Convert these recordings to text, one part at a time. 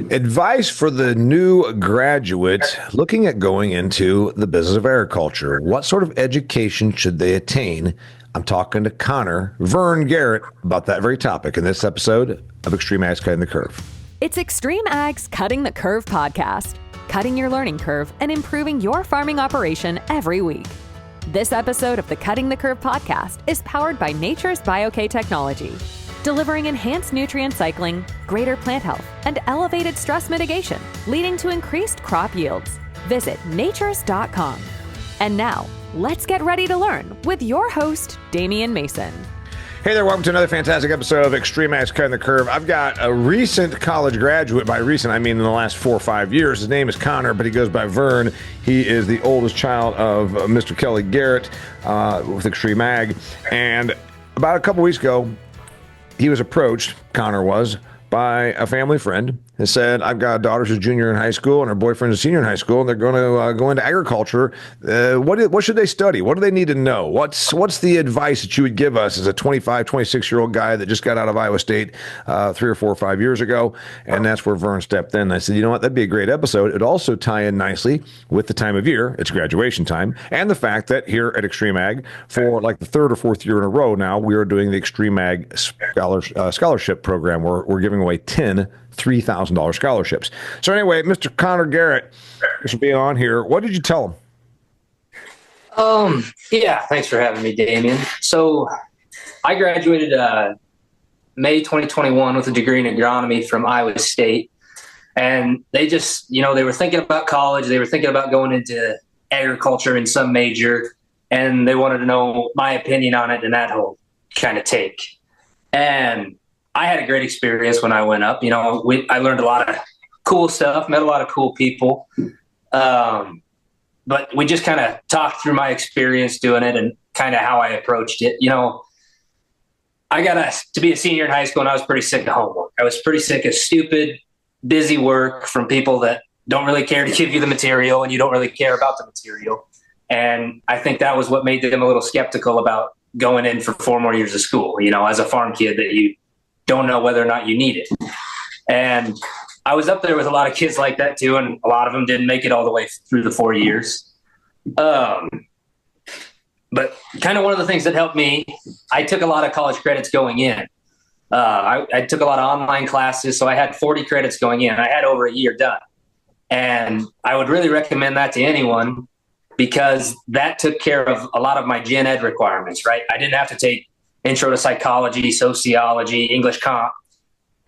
Advice for the new graduate looking at going into the business of agriculture. What sort of education should they attain? I'm talking to Connor Vern Garrett about that very topic in this episode of Extreme Ag's Cutting the Curve. It's Extreme Ag's Cutting the Curve podcast, cutting your learning curve and improving your farming operation every week. This episode of the Cutting the Curve podcast is powered by Nature's BioK technology, delivering enhanced nutrient cycling, greater plant health, and elevated stress mitigation, leading to increased crop yields. Visit natures.com. And now, let's get ready to learn with your host, Damian Mason. Hey there, welcome to another fantastic episode of Extreme Ag's Cutting the Curve. I've got a recent college graduate. By recent, I mean in the last 4 or 5 years. His name is Connor, but he goes by Vern. He is the oldest child of Mr. Kelly Garrett with Extreme Ag. And about a couple weeks ago, he was approached, Connor was, by a family friend and said, I've got a daughter who's a junior in high school and her boyfriend's a senior in high school, and they're going to go into agriculture. What should they study? What do they need to know? What's the advice that you would give us as a 25, 26-year-old guy that just got out of Iowa State 3 or 4 or 5 years ago? And that's where Vern stepped in. And I said, you know what? That'd be a great episode. It'd also tie in nicely with the time of year. It's graduation time. And the fact that here at Extreme Ag, for like the 3rd or 4th year in a row now, we are doing the Extreme Ag scholarship program. We're giving away 10 $3,000 scholarships. So anyway, Mr. Connor Garrett, thanks for being on here. What did you tell him? Yeah, thanks for having me, Damian. So I graduated May 2021 with a degree in agronomy from Iowa State. And they just, they were thinking about college. They were thinking about going into agriculture in some major. And they wanted to know my opinion on it and that whole kind of take. And I had a great experience when I went up. I learned a lot of cool stuff, met a lot of cool people. But we just kind of talked through my experience doing it and kind of how I approached it. I got to be a senior in high school, and I was pretty sick of homework. I was pretty sick of stupid, busy work from people that don't really care to give you the material, and you don't really care about the material. And I think that was what made them a little skeptical about going in for 4 more years of school, as a farm kid that you don't know whether or not you need it. And I was up there with a lot of kids like that too, and a lot of them didn't make it all the way through the 4 years. But kind of one of the things that helped me, I took a lot of college credits going in. I took a lot of online classes, so I had 40 credits going in. I had over a year done. And I would really recommend that to anyone because that took care of a lot of my gen ed requirements, right? I didn't have to take intro to psychology, sociology, English comp,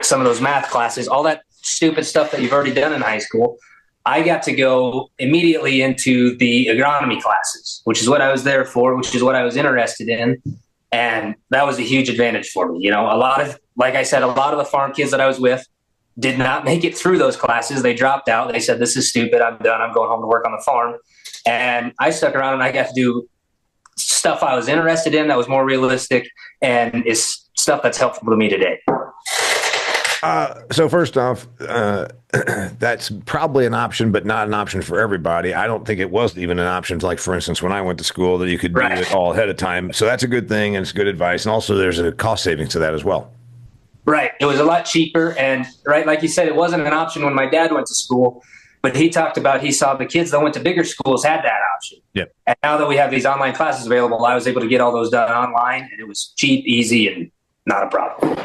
some of those math classes, all that stupid stuff that you've already done in high school. I got to go immediately into the agronomy classes, which is what I was there for, which is what I was interested in. And that was a huge advantage for me. Like I said, a lot of the farm kids that I was with did not make it through those classes. They dropped out. They said, this is stupid. I'm done. I'm going home to work on the farm. And I stuck around and I got to do stuff I was interested in that was more realistic and is stuff that's helpful to me today. So first off, that's probably an option, but not an option for everybody. I don't think it was even an option. Like, for instance, when I went to school, that you could do it all ahead of time. So that's a good thing, and it's good advice. And also there's a cost savings to that as well. Right. It was a lot cheaper. And like you said, it wasn't an option when my dad went to school. But he talked about, he saw the kids that went to bigger schools had that option. Yep. And now that we have these online classes available, I was able to get all those done online, and it was cheap, easy, and not a problem.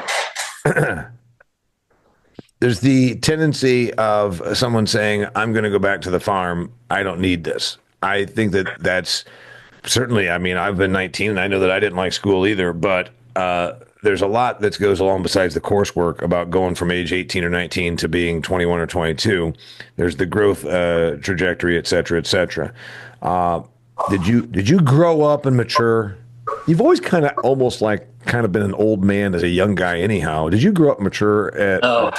There's the tendency of someone saying, I'm going to go back to the farm. I don't need this. I think that's certainly, I've been 19 and I know that I didn't like school either, but there's a lot that goes along besides the coursework about going from age 18 or 19 to being 21 or 22. There's the growth trajectory, et cetera, et cetera. Did you grow up and mature? You've always kind of been an old man as a young guy anyhow. Did you grow up mature at? Oh,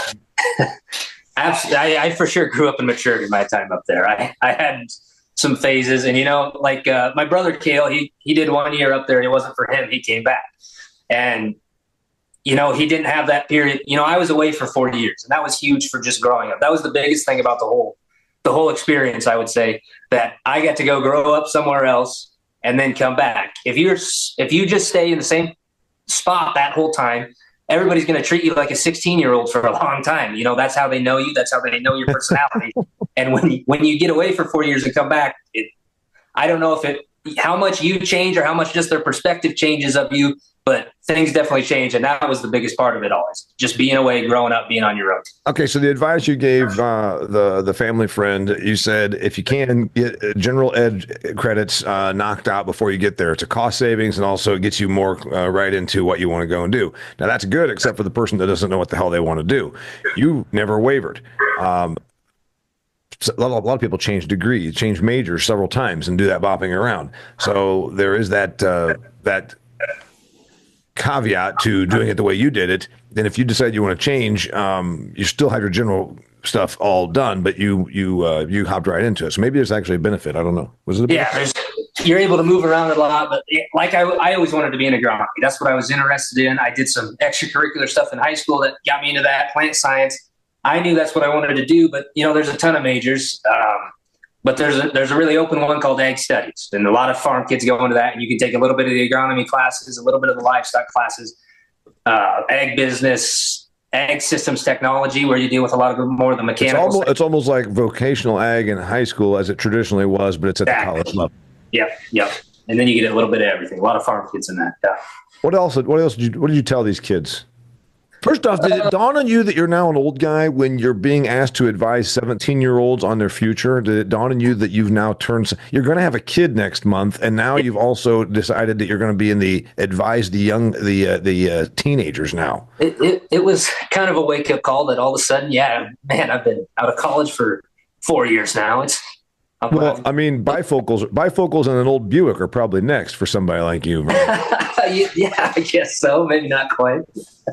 absolutely. I for sure grew up and matured in my time up there. I had some phases, and my brother Cale, he did 1 year up there, and it wasn't for him. He came back, and he didn't have that period. I was away for 4 years, and that was huge for just growing up. That was the biggest thing about the whole experience, I would say, that I got to go grow up somewhere else and then come back. If you just stay in the same spot that whole time everybody's going to treat you like a 16-year-old for a long time. That's how they know you. That's how they know your personality. And when you get away for 4 years and come back, I don't know how much you change or how much just their perspective changes of you, but things definitely change. And that was the biggest part of it always. Just being away, growing up, being on your own. Okay, so the advice you gave the family friend, you said if you can get general ed credits knocked out before you get there, it's a cost savings, and also it gets you more right into what you want to go and do. Now that's good, except for the person that doesn't know what the hell they want to do. You never wavered. A lot of people change degrees, change majors several times, and do that bopping around. So there is that caveat to doing it the way you did it. Then if you decide you want to change, you still have your general stuff all done, but you hopped right into it. So maybe there's actually a benefit. I don't know. Was it a benefit? Yeah, you're able to move around a lot, but like I always wanted to be an agronomy. That's what I was interested in. I did some extracurricular stuff in high school that got me into that, plant science. I knew that's what I wanted to do, but there's a ton of majors. But there's a really open one called ag studies, and a lot of farm kids go into that, and you can take a little bit of the agronomy classes, a little bit of the livestock classes, ag business, ag systems technology, where you deal with a lot of more of the mechanical. It's almost like vocational ag in high school, as it traditionally was, but it's at the college level. Yep. And then you get a little bit of everything. A lot of farm kids in that. Yeah. What else did you tell these kids? First off, did it dawn on you that you're now an old guy when you're being asked to advise 17-year-olds on their future? Did it dawn on you that you're going to have a kid next month, and now you've also decided that you're going to be in the advise the teenagers now? It was kind of a wake-up call that all of a sudden, I've been out of college for 4 years now. Bifocals and an old Buick are probably next for somebody like you. Yeah, I guess so. Maybe not quite.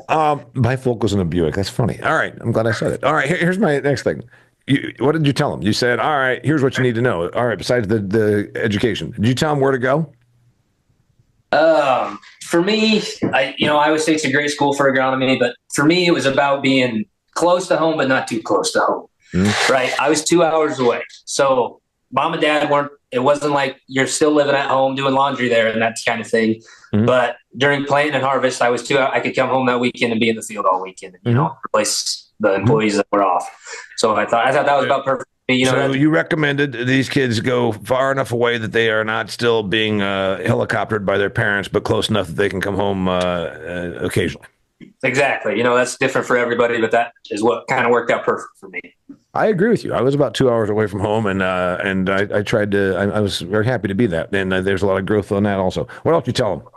Bifocals and a Buick. That's funny. All right. I'm glad I said it. All right. Here's my next thing. What did you tell them? You said, all right, here's what you need to know. All right. Besides the education, did you tell them where to go? For me, Iowa State's a great school for agronomy, but for me, it was about being close to home, but not too close to home. Right. I was 2 hours away. So mom and dad it wasn't like you're still living at home doing laundry there and that kind of thing. Mm-hmm. But during planting and harvest, I could come home that weekend and be in the field all weekend, and, replace the employees that were off. So I thought that was about perfect. So you recommended these kids go far enough away that they are not still being helicoptered by their parents, but close enough that they can come home occasionally. Exactly. That's different for everybody, but that is what kind of worked out perfect for me. I agree with you. I was about 2 hours away from home, and I tried to. I was very happy to be that, and there's a lot of growth on that also. What else did you tell them?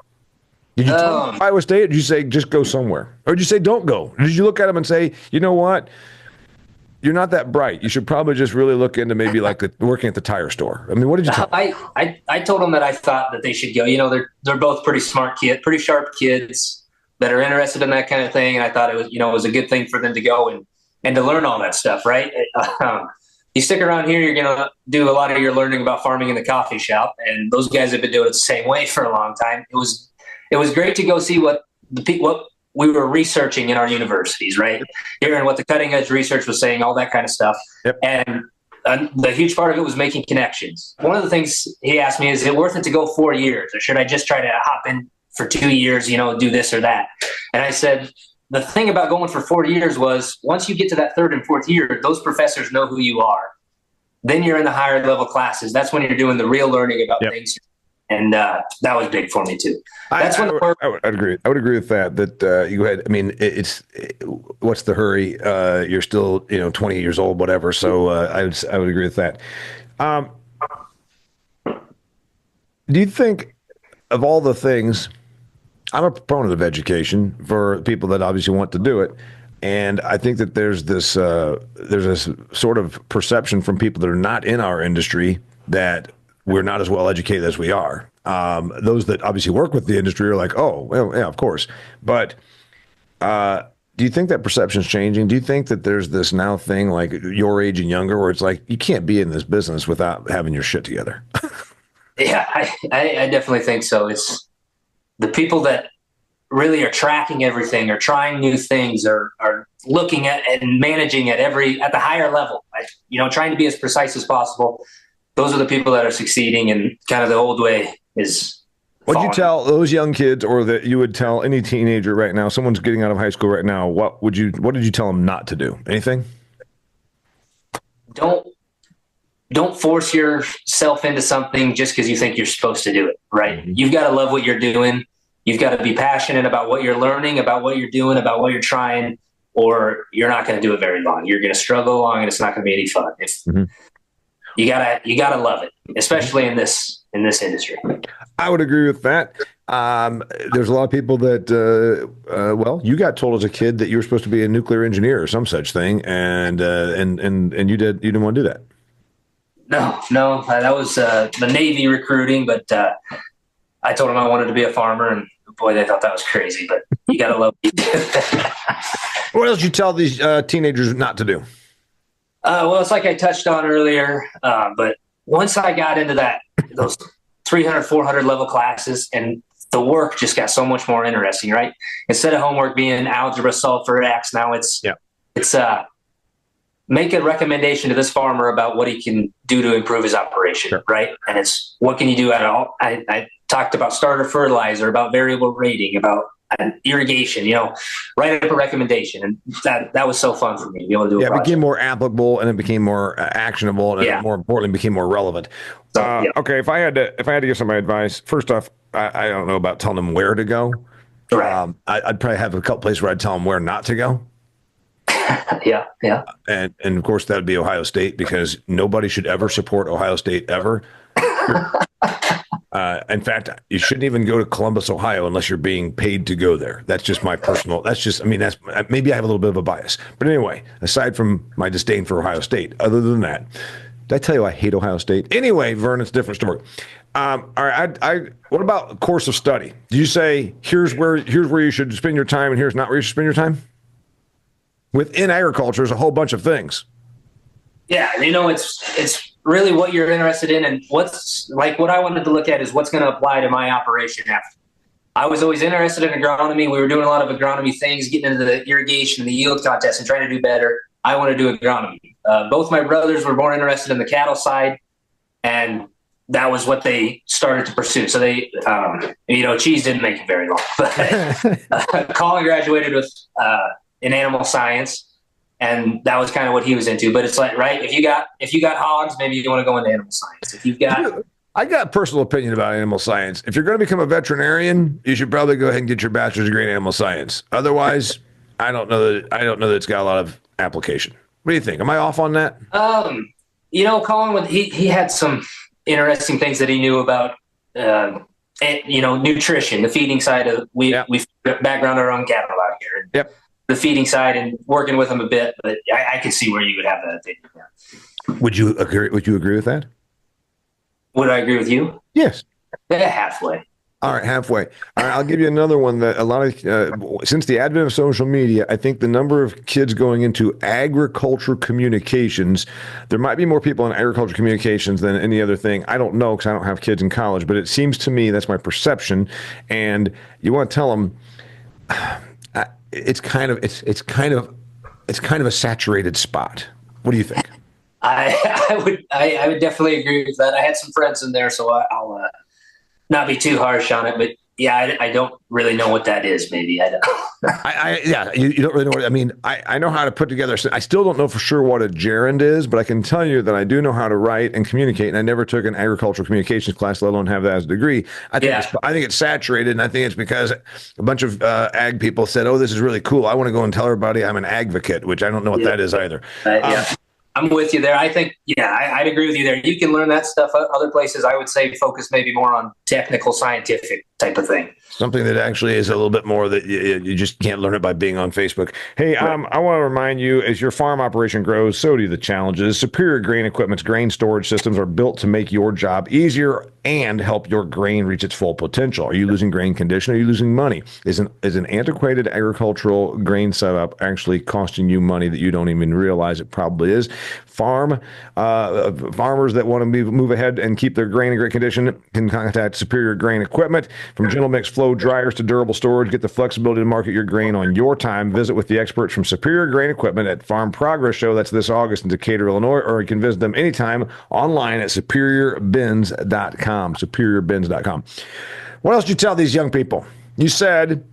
Did you tell them Iowa State? Or did you say just go somewhere, or did you say don't go? Did you look at them and say, you know what? You're not that bright. You should probably just really look into maybe working at the tire store. I mean, what did you tell them? I told them that I thought that they should go. They're both pretty smart kids, pretty sharp kids that are interested in that kind of thing, and I thought it was a good thing for them to go and to learn all that stuff, right? You stick around here, you're going to do a lot of your learning about farming in the coffee shop, and those guys have been doing it the same way for a long time. It was great to go see what we were researching in our universities, right? Hearing what the cutting edge research was saying, all that kind of stuff. Yep. And the huge part of it was making connections. One of the things he asked me, is it worth it to go 4 years, or should I just try to hop in for 2 years, do this or that? And I said, the thing about going for 4 years was once you get to that third and fourth year, those professors know who you are. Then you're in the higher level classes. That's when you're doing the real learning about things. And that was big for me too. That's I would agree. I would agree with that. That you had. I mean, what's the hurry? You're still 20 years old, whatever. So I would agree with that. Do you think of all the things? I'm a proponent of education for people that obviously want to do it. And I think that there's this sort of perception from people that are not in our industry that we're not as well educated as we are. Those that obviously work with the industry are like, oh, well, yeah, of course. But do you think that perception's changing? Do you think that there's this now thing like your age and younger where it's like, you can't be in this business without having your shit together? Yeah, I definitely think so. It's the people that really are tracking everything, or trying new things, or are looking at and managing at the higher level, trying to be as precise as possible. Those are the people that are succeeding, and kind of the old way is What'd you tell those young kids, or that you would tell any teenager right now? Someone's getting out of high school right now. What did you tell them not to do? Anything? Don't force yourself into something just because you think you're supposed to do it, right? Mm-hmm. You've got to love what you're doing. You've got to be passionate about what you're learning, about what you're doing, about what you're trying, or you're not going to do it very long. You're going to struggle along, and it's not going to be any fun. Mm-hmm. You gotta love it, especially in this industry. I would agree with that. There's a lot of people that, you got told as a kid that you were supposed to be a nuclear engineer or some such thing, and you didn't want to do that. No, that was the Navy recruiting, but I told them I wanted to be a farmer, and boy, they thought that was crazy. But you gotta love what you do. What else did you tell these teenagers not to do? Well, it's like I touched on earlier, but once I got into those 300, 400 level classes, and the work just got so much more interesting, right? Instead of homework being algebra solved for X, now it's make a recommendation to this farmer about what he can do to improve his operation, sure. Right? And it's what can you do at all? I talked about starter fertilizer, about variable rating, about irrigation, write up a recommendation. And that was so fun for me to be able to do. It became more applicable, and it became more actionable, and it, more importantly, became more relevant. Okay, if I had to give somebody advice, first off, I don't know about telling them where to go. Right. I'd probably have a couple places where I'd tell them where not to go. Yeah. And of course that would be Ohio State, because nobody should ever support Ohio State ever. In fact, you shouldn't even go to Columbus, Ohio, unless you're being paid to go there. That's just my personal. That's maybe I have a little bit of a bias. But anyway, aside from my disdain for Ohio State, other than that, did I tell you I hate Ohio State? Anyway, Vern, it's a different story. All right, what about course of study? Do you say here's where you should spend your time, and here's not where you should spend your time? Within agriculture, there's a whole bunch of things. Yeah, it's really what you're interested in, and what I wanted to look at is what's going to apply to my operation after. I was always interested in agronomy. We were doing a lot of agronomy things, getting into the irrigation and the yield contest and trying to do better. I want to do agronomy. Both my brothers were more interested in the cattle side, and that was what they started to pursue. So they, cheese didn't make it very long. But Colin graduated with in animal science, and that was kind of what he was into. But it's like, right, if you got hogs, maybe you want to go into animal science. If you've got, I got a personal opinion about animal science. If you're going to become a veterinarian, you should probably go ahead and get your bachelor's degree in animal science. Otherwise, I don't know that it's got a lot of application. What do you think? Am I off on that? Colin, he had some interesting things that he knew about, nutrition, the feeding side of we background our own cattle out here. Yep. The feeding side and working with them a bit, but I can see where you would have that opinion. Yeah. Would you agree with that? Would I agree with you? Yes. Halfway. All right, halfway. All right, I'll give you another one that a lot of, since the advent of social media, I think the number of kids going into agriculture communications, there might be more people in agriculture communications than any other thing. I don't know, because I don't have kids in college, but it seems to me that's my perception. And you want to tell them, it's kind of a saturated spot. What do you think? I would definitely agree with that. I had some friends in there, so I'll not be too harsh on it, but yeah, I don't really know what that is. Maybe I don't. You don't really know what I mean. I know how to put together. I still don't know for sure what a gerund is, but I can tell you that I do know how to write and communicate. And I never took an agricultural communications class, let alone have that as a degree. I think it's saturated, and I think it's because a bunch of ag people said, "Oh, this is really cool. I want to go and tell everybody I'm an advocate," which I don't know what that is either. I'm with you there. I think, I'd agree with you there. You can learn that stuff other places. I would say focus maybe more on technical, scientific type of thing. Something that actually is a little bit more that you just can't learn it by being on Facebook. Hey, I want to remind you, as your farm operation grows, so do the challenges. Superior Grain Equipment's grain storage systems are built to make your job easier and help your grain reach its full potential. Are you losing grain condition? Are you losing money? Is an antiquated agricultural grain setup actually costing you money that you don't even realize it probably is? Farmers that want to move ahead and keep their grain in great condition can contact Superior Grain Equipment. From gentle mix flow dryers to durable storage, get the flexibility to market your grain on your time. Visit with the experts from Superior Grain Equipment at Farm Progress Show. That's this August in Decatur, Illinois, or you can visit them anytime online at superiourbins.com. Superiourbins.com. What else did you tell these young people? You said,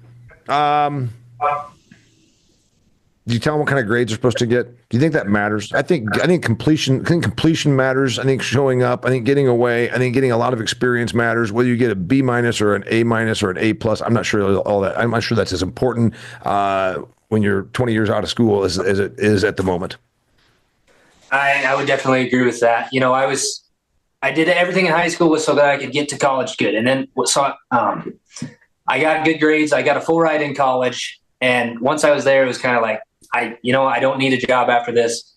do you tell them what kind of grades they're supposed to get? Do you think that matters? I think completion matters. I think showing up. I think getting away. I think getting a lot of experience matters. Whether you get a B- or an A- or an A+, I'm not sure all that. I'm not sure that's as important when you're 20 years out of school as it is at the moment. I would definitely agree with that. I did everything in high school was so that I could get to college good. And then I got good grades. I got a full ride in college. And once I was there, it was kind of like, I don't need a job after this.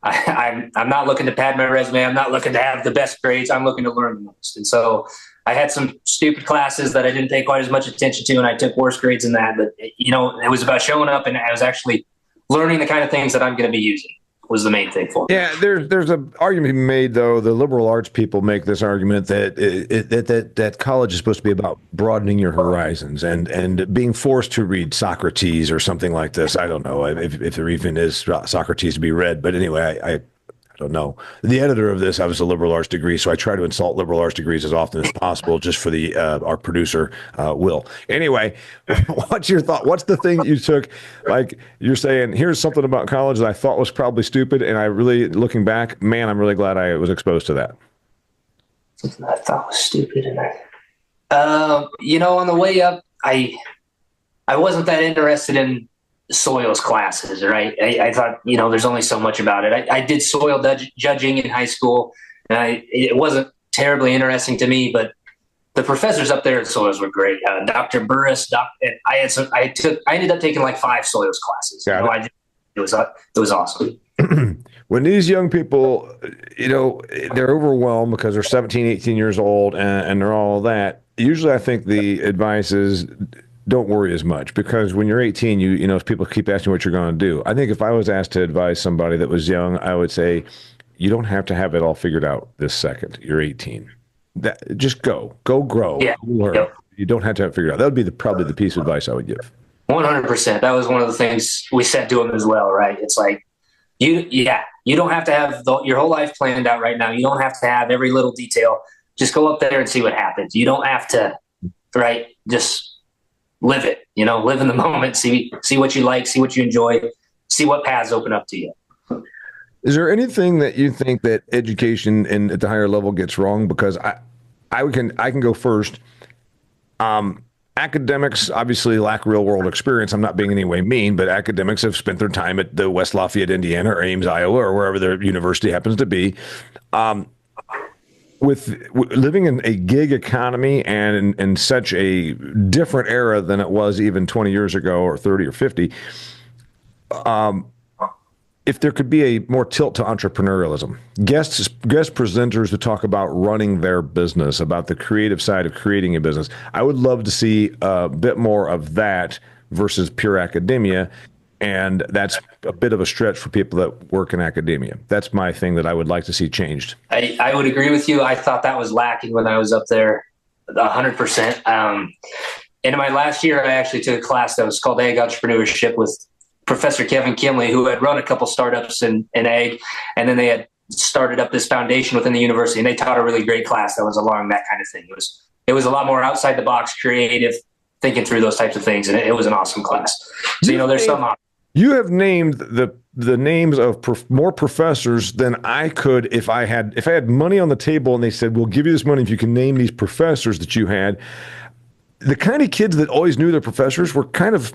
I'm not looking to pad my resume. I'm not looking to have the best grades. I'm looking to learn the most. And so I had some stupid classes that I didn't pay quite as much attention to, and I took worse grades than that. But, it was about showing up, and I was actually learning the kind of things that I'm going to be using. Was the main thing for me. Yeah, there's an argument made, though. The liberal arts people make this argument that that college is supposed to be about broadening your horizons and being forced to read Socrates or something like this. I don't know if there even is Socrates to be read, but anyway, I don't know. The editor of this, I was a liberal arts degree, so I try to insult liberal arts degrees as often as possible, just for our producer, Will. Anyway, what's your thought? What's the thing that you took? Like you're saying, here's something about college that I thought was probably stupid, and I really, looking back, man, I'm really glad I was exposed to that. Something I thought was stupid, and on the way up, I wasn't that interested in soils classes, right? I thought, there's only so much about it. I did soil judging in high school, and it wasn't terribly interesting to me, but the professors up there in soils were great. Dr. Burris, I ended up taking like 5 soils classes. It was awesome. When these young people, they're overwhelmed because they're 17, 18 years old and they're all that, usually I think the advice is, don't worry as much, because when you're 18, if people keep asking what you're going to do. I think if I was asked to advise somebody that was young, I would say, you don't have to have it all figured out this second. You're 18. Just go grow, yeah. learn. Yep. You don't have to have it figured out. That would be probably the piece of advice I would give. 100%. That was one of the things we said to him as well, right? It's like, you don't have to have your whole life planned out right now. You don't have to have every little detail. Just go up there and see what happens. You don't have to, right? Just live it, live in the moment, see what you like, see what you enjoy, see what paths open up to you. Is there anything that you think that education at the higher level gets wrong? Because I can go first. Academics obviously lack real world experience. I'm not being in any way mean, but academics have spent their time at the West Lafayette, Indiana, or Ames, Iowa, or wherever their university happens to be. With living in a gig economy and in such a different era than it was even 20 years ago or 30 or 50, if there could be a more tilt to entrepreneurialism, guest presenters who talk about running their business, about the creative side of creating a business, I would love to see a bit more of that versus pure academia. And that's a bit of a stretch for people that work in academia. That's my thing that I would like to see changed. I would agree with you. I thought that was lacking when I was up there, 100%. And in my last year, I actually took a class that was called Ag Entrepreneurship with Professor Kevin Kimley, who had run a couple startups in ag, and then they had started up this foundation within the university, and they taught a really great class that was along that kind of thing. It was a lot more outside the box, creative, thinking through those types of things, and it was an awesome class. So there's some. You have named the names of more professors than I could if I had money on the table and they said, we'll give you this money if you can name these professors that you had. The kind of kids that always knew their professors were kind of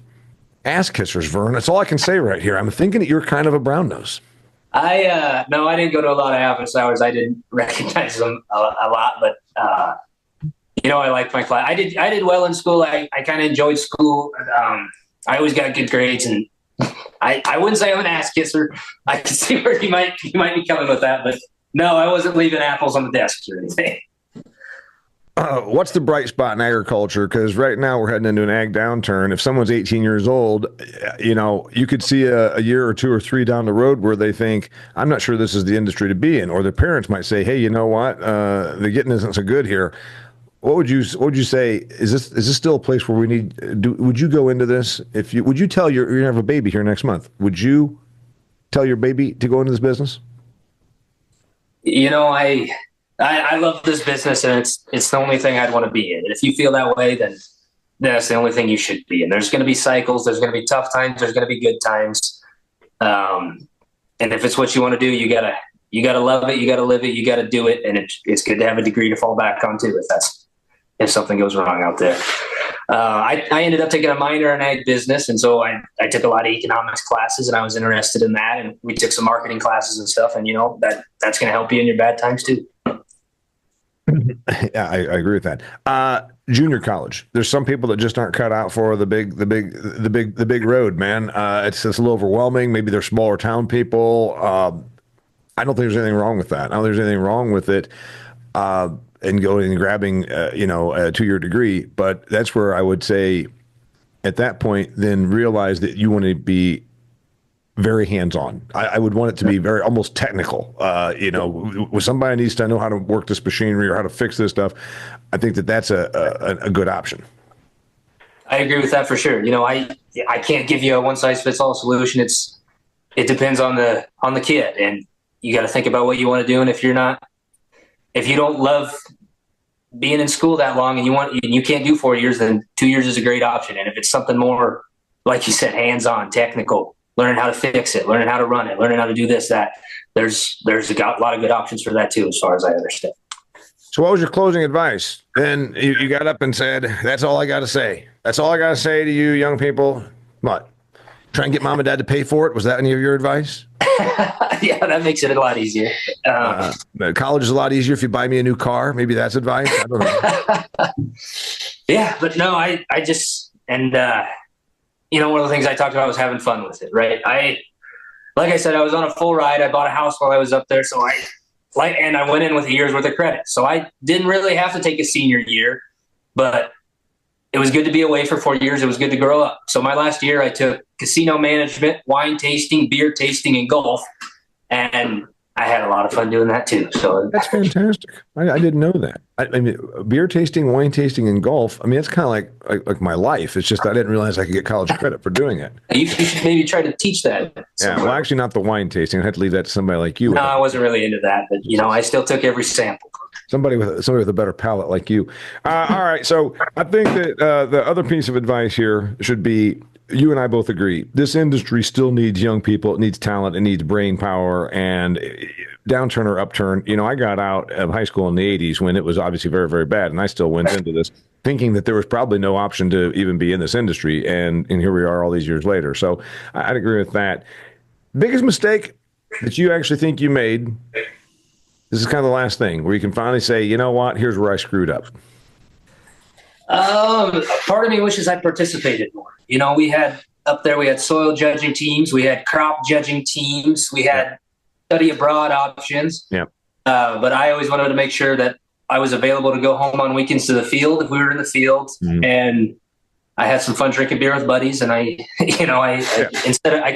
ass kissers, Vern. That's all I can say right here. I'm thinking that you're kind of a brown nose. No, I didn't go to a lot of office hours. I didn't recognize them a lot, but I liked my class. I did well in school. I kind of enjoyed school. I always got good grades, and I wouldn't say I'm an ass kisser. I can see where you might be coming with that, but no, I wasn't leaving apples on the desks or anything. What's the bright spot in agriculture? Because right now we're heading into an ag downturn. If someone's 18 years old, you could see a year or 2 or 3 down the road where they think, I'm not sure this is the industry to be in. Or their parents might say, hey, you know what? The getting isn't so good here. What would you say? Is this still a place where we need? Would you go into this? Would you tell you're gonna have a baby here next month? Would you tell your baby to go into this business? I love this business, and it's the only thing I'd want to be in. And if you feel that way, then that's the only thing you should be in. There's going to be cycles. There's going to be tough times. There's going to be good times. And if it's what you want to do, you gotta love it. You gotta live it. You gotta do it. And it's good to have a degree to fall back on too, if something goes wrong out there. I ended up taking a minor in ag business, and so I took a lot of economics classes, and I was interested in that. And we took some marketing classes and stuff. And that's going to help you in your bad times too. Yeah, I agree with that. Junior college. There's some people that just aren't cut out for the big road, man. It's just a little overwhelming. Maybe they're smaller town people. I don't think there's anything wrong with that. I don't think there's anything wrong with it. And going and grabbing, a 2-year degree. But that's where I would say, at that point, then realize that you want to be very hands-on. I would want it to be very almost technical. When somebody needs to know how to work this machinery or how to fix this stuff, I think that's a good option. I agree with that for sure. I can't give you a one-size-fits-all solution. It depends on the kid, and you got to think about what you want to do. And if you don't love being in school that long and you can't do 4 years, then 2 years is a great option. And if it's something more, like you said, hands-on, technical, learning how to fix it, learning how to run it, learning how to do this, that, there's a lot of good options for that too, as far as I understand. So what was your closing advice? Then you got up and said, that's all I got to say. That's all I got to say to you young people. What? Try and get mom and dad to pay for it? Was that any of your advice? Yeah, that makes it a lot easier. College is a lot easier if you buy me a new car. Maybe that's advice. I don't know. Yeah, but no, I just, and one of the things I talked about was having fun with it, right? Like I said, I was on a full ride. I bought a house while I was up there. So and I went in with a year's worth of credit. So I didn't really have to take a senior year, but it was good to be away for 4 years. It was good to grow up. So my last year, I took casino management, wine tasting, beer tasting, and golf. And I had a lot of fun doing that too. So that's fantastic. I didn't know that. I mean, beer tasting, wine tasting, and golf. I mean, it's kind of like my life. It's just I didn't realize I could get college credit for doing it. You should maybe try to teach that. Yeah, well, actually, not the wine tasting. I had to leave that to somebody like you. No, I wasn't really into that, but I still took every sample. Somebody with a better palate like you. All right, so I think that the other piece of advice here should be, you and I both agree, this industry still needs young people. It needs talent. It needs brain power, and downturn or upturn. I got out of high school in the 80s when it was obviously very, very bad, and I still went into this thinking that there was probably no option to even be in this industry, and here we are all these years later. So I'd agree with that. Biggest mistake that you actually think you made? This is kind of the last thing where you can finally say, you know what, here's where I screwed up. Part of me wishes I participated more. We had soil judging teams, we had crop judging teams, we had study abroad options. Yeah. But I always wanted to make sure that I was available to go home on weekends to the field if we were in the field. Mm-hmm. And I had some fun drinking beer with buddies, and I could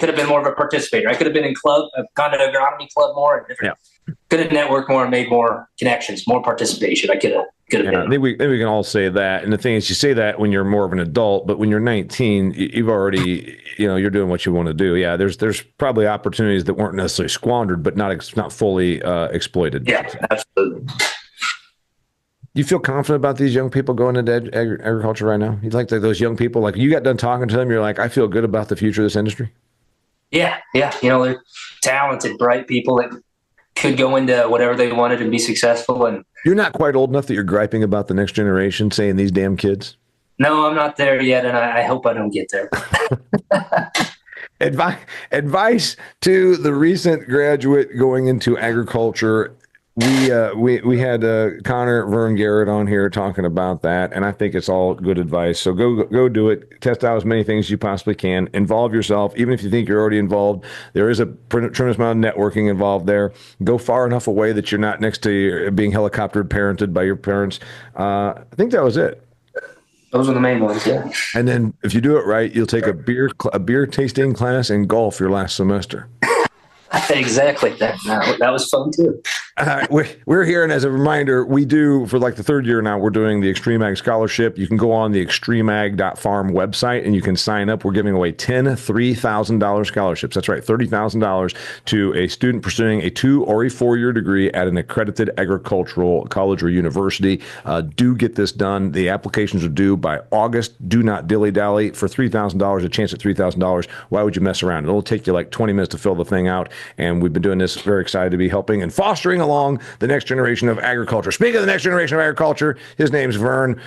have been more of a participator. I could have been in club, gone to agronomy club more, and different. Yeah. Could have networked more and made more connections, more participation. I could have been. I think we can all say that. And the thing is, you say that when you're more of an adult, but when you're 19, you've already, you're doing what you want to do. Yeah, there's probably opportunities that weren't necessarily squandered, but not fully exploited. Yeah, absolutely. Do you feel confident about these young people going into agriculture right now? You like those young people, like you got done talking to them, you're like, I feel good about the future of this industry? Yeah. They're talented, bright people that could go into whatever they wanted and be successful. And you're not quite old enough that you're griping about the next generation, saying these damn kids? No, I'm not there yet, and I hope I don't get there. Advice to the recent graduate going into agriculture. We had Connor, Vern, Garrett on here talking about that, and I think it's all good advice. So go do it. Test out as many things as you possibly can. Involve yourself, even if you think you're already involved. There is a tremendous amount of networking involved there. Go far enough away that you're not next to being helicoptered parented by your parents. I think that was it. Those are the main ones, yeah. And then if you do it right, you'll take a beer tasting class in golf your last semester. Exactly. That was fun too. We're here, and as a reminder, we do, for like the third year now, we're doing the XtremeAg Scholarship. You can go on the XtremeAg.farm website, and you can sign up. We're giving away 10 $3,000 scholarships. That's right, $30,000 to a student pursuing a 2 or a 4-year degree at an accredited agricultural college or university. Do get this done. The applications are due by August. Do not dilly-dally. For $3,000, a chance at $3,000, why would you mess around? It'll take you like 20 minutes to fill the thing out, and we've been doing this. Very excited to be helping and fostering along the next generation of agriculture. Speaking of the next generation of agriculture, his name's Vern.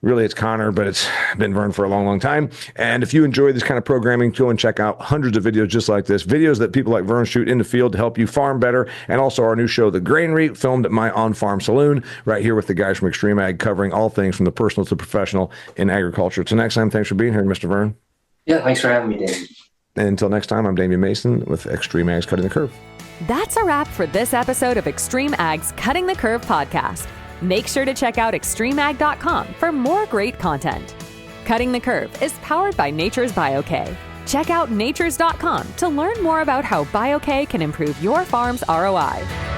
Really, it's Connor, but it's been Vern for a long, long time. And if you enjoy this kind of programming, go and check out hundreds of videos just like this, videos that people like Vern shoot in the field to help you farm better, and also our new show, The Granary, filmed at my on-farm saloon, right here with the guys from XtremeAg, covering all things from the personal to professional in agriculture. Until next time, thanks for being here, Mr. Vern. Yeah, thanks for having me, Dave. And until next time, I'm Damian Mason with XtremeAg's Cutting the Curve. That's a wrap for this episode of XtremeAg's Cutting the Curve podcast. Make sure to check out XtremeAg.com for more great content. Cutting the Curve is powered by Nature's BioK. Check out natures.com to learn more about how BioK can improve your farm's ROI.